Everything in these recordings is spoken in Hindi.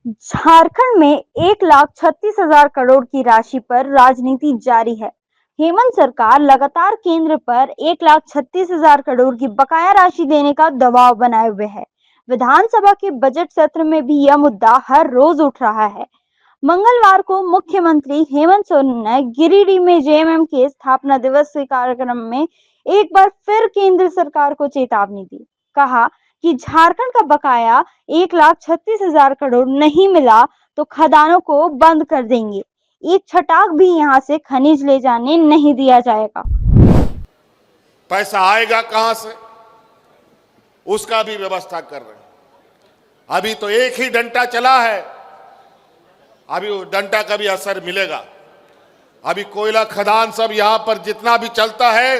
झारखंड में 1,36,000 करोड़ की राशि पर राजनीति जारी है। हेमंत सरकार लगातार केंद्र पर 1,36,000 करोड़ की बकाया राशि देने का दबाव बनाए हुए है। विधानसभा के बजट सत्र में भी यह मुद्दा हर रोज उठ रहा है। मंगलवार को मुख्यमंत्री हेमंत सोरेन ने गिरिडीह में जेएमएम के स्थापना दिवस के कार्यक्रम में एक बार फिर केंद्र सरकार को चेतावनी दी। कहा कि झारखंड का बकाया 1,36,000 करोड़ नहीं मिला तो खदानों को बंद कर देंगे। एक छटाक भी यहां से खनिज ले जाने नहीं दिया जाएगा। पैसा आएगा कहां से, उसका भी व्यवस्था कर रहे हैं। अभी तो एक ही डंडा चला है, अभी वो डंडा का भी असर मिलेगा। अभी कोयला खदान सब यहां पर जितना भी चलता है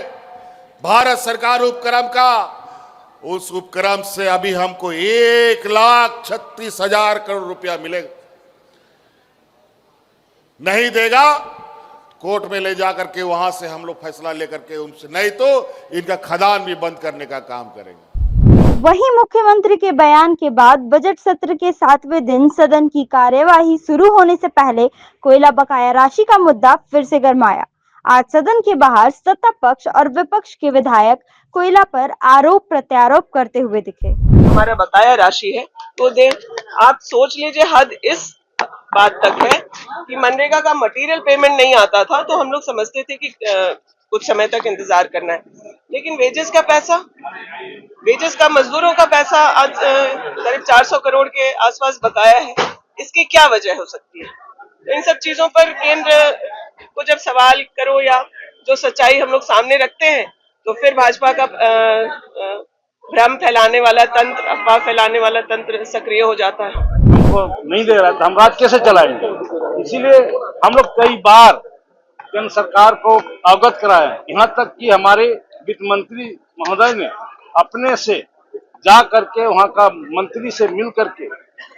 भारत सरकार उपक्रम का, उस उपक्रम से अभी हमको 1,36,000 करोड़ रुपया मिलेगा। नहीं देगा कोर्ट में ले जाकर के वहां से हम लोग फैसला लेकर के उनसे, नहीं तो इनका खदान भी बंद करने का काम करेंगे। वहीं मुख्यमंत्री के बयान के बाद बजट सत्र के 7वें दिन सदन की कार्यवाही शुरू होने से पहले कोयला बकाया राशि का मुद्दा फिर से गरमाया। आज सदन के बाहर सत्ता पक्ष और विपक्ष के विधायक कोयला पर आरोप प्रत्यारोप करते हुए दिखे। हमारा बकाया राशि है तो दे। आप सोच लीजिए, हद इस बात तक है कि मनरेगा का मटेरियल पेमेंट नहीं आता था तो हम लोग समझते थे कि कुछ समय तक इंतजार करना है, लेकिन वेजेस का पैसा, वेजेस का, मजदूरों का पैसा आज करीब 400 करोड़ के आसपास बकाया है। इसकी क्या वजह हो सकती है? तो इन सब चीजों पर केंद्र को जब सवाल करो या जो सच्चाई हम लोग सामने रखते हैं तो फिर भाजपा का भ्रम फैलाने वाला तंत्र, अफवाह फैलाने वाला तंत्र सक्रिय हो जाता है। हमको नहीं दे रहा था, हम राज कैसे चलाएंगे? इसीलिए हम लोग कई बार केंद्र सरकार को अवगत कराए, यहाँ तक कि हमारे वित्त मंत्री महोदय ने अपने से जा करके वहाँ का मंत्री से मिल करके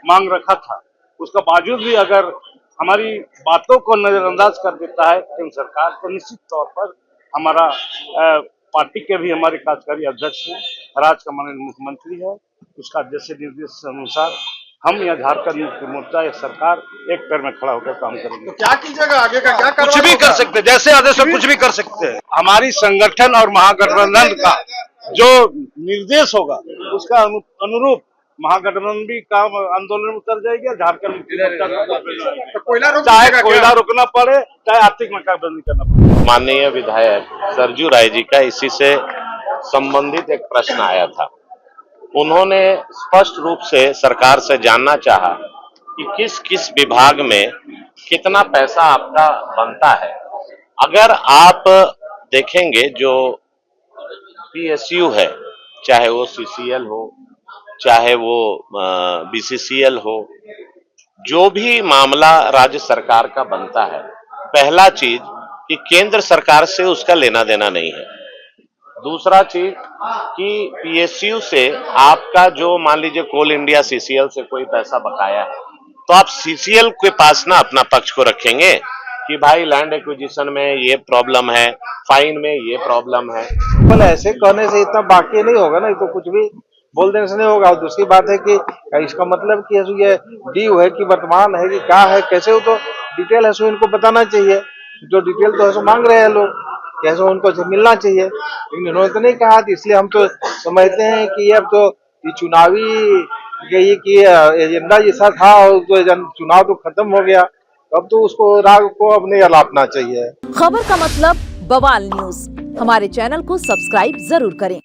मांग रखा था। उसका बावजूद भी अगर हमारी बातों को नजरअंदाज कर देता है केंद्र सरकार, तो निश्चित तौर पर हमारा पार्टी के भी हमारे कार्यकारी अध्यक्ष हैं, राज्य का माननीय मुख्यमंत्री है, उसका जैसे निर्देश अनुसार हम यहाँ झारखंड मुक्ति मोर्चा एक सरकार एक पैर में खड़ा होकर काम करेंगे। तो क्या कीजिएगा आगे का? क्या कुछ भी कर सकते हैं, जैसे आदेश कुछ भी कर सकते हैं। हमारी संगठन और महागठबंधन का जो निर्देश होगा उसका अनुरूप महागठबंधन भी काम आंदोलन में उतर जाएगी और झारखंड मुक्ति मोर्चा चाहे कोयला रोकना पड़े, चाहे आर्थिक नाकाबंदी करना पड़े। माननीय विधायक सरजू राय जी का इसी से संबंधित एक प्रश्न आया था। उन्होंने स्पष्ट रूप से सरकार से जानना चाहा कि किस किस विभाग में कितना पैसा आपका बनता है। अगर आप देखेंगे जो पीएसयू है, चाहे वो सीसीएल हो, चाहे वो बीसीसीएल हो, जो भी मामला राज्य सरकार का बनता है, पहला चीज कि केंद्र सरकार से उसका लेना देना नहीं है। दूसरा चीज कि पीएसयू से आपका जो मान लीजिए कोल इंडिया सीसीएल से कोई पैसा बकाया है तो आप सीसीएल के पास ना अपना पक्ष को रखेंगे कि भाई लैंड एक्विजिशन में ये प्रॉब्लम है, फाइन में ये प्रॉब्लम है। बोले ऐसे कहने से इतना बाकी नहीं होगा ना, तो कुछ भी बोल देने से नहीं होगा। और दूसरी बात है कि इसका मतलब कि ये ड्यू है कि वर्तमान है कि क्या है, कैसे हो, तो डिटेल है सो इनको बताना चाहिए। जो डिटेल तो है सो मांग रहे हैं लोग, कैसे उनको मिलना चाहिए, लेकिन इन्होंने तो नहीं कहा। इसलिए हम तो समझते हैं कि अब तो ये चुनावी कि एजेंडा जैसा था और तो चुनाव तो खत्म हो गया, अब तो उसको राग को अब नहीं अलापना चाहिए। खबर का मतलब बवाल न्यूज, हमारे चैनल को सब्सक्राइब जरूर करें।